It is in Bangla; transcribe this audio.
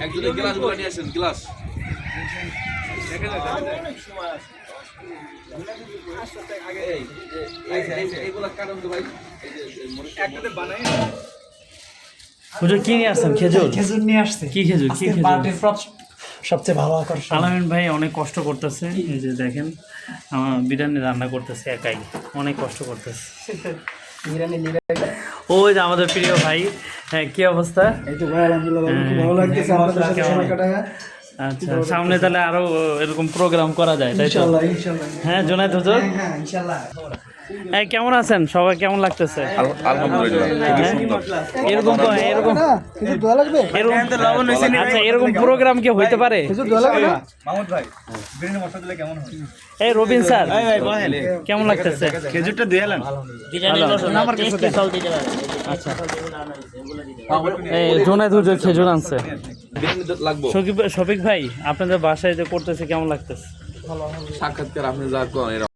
একজনের গ্লাসগুলো নিয়ে আসেন, গ্লাস হুজুর কি নিয়ে আসছেন? খেজুর। খেজুর নিয়ে আসছে। কি খেজুর? কি খেজুর? পার্টির সবচেয়ে ভালো আকর্ষণ। আলামিন ভাই অনেক কষ্ট করতেছে, এই যে দেখেন আমার বিরিয়ানি রান্না করতেছে একাই, অনেক কষ্ট করতেছে। ওই যে আমাদের প্রিয় ভাই, হ্যাঁ কি অবস্থা? এই তো ভাই আলহামদুলিল্লাহ খুব ভালো লাগতেছে আপনাদের সাথে সময় কাটায়। আচ্ছা, সামনে তাহলে আরো এরকম প্রোগ্রাম করা যায়, তাই তো? ইনশাআল্লাহ ইনশাআল্লাহ। হ্যাঁ জুনায়েদ হুজুর, হ্যাঁ ইনশাআল্লাহ। এই কেমন আছেন সবাই? কেমন লাগতেছে? আলহামদুলিল্লাহ খুবই সুন্দর। এরকম এরকম কিছু দোয়া লাগবে? আচ্ছা, এরকম প্রোগ্রাম কি হইতে পারে? কিছু দোয়া লাগবে না? মাহমুদ ভাই বিরিয়ানি মশলা দিলে কেমন হয়? এই রবিন স্যার কেমন লাগতেছে? খেজুরটা দিয়ে এলেন। আচ্ছা, এই জুনায়েদ হুজুর খেজুর আনছে। বিরিয়ানি লাগবো। শফিক ভাই আপনাদের বাসায় যে করতেছে কেমন লাগতেছে? সাক্ষাৎকার আপনি যা করেন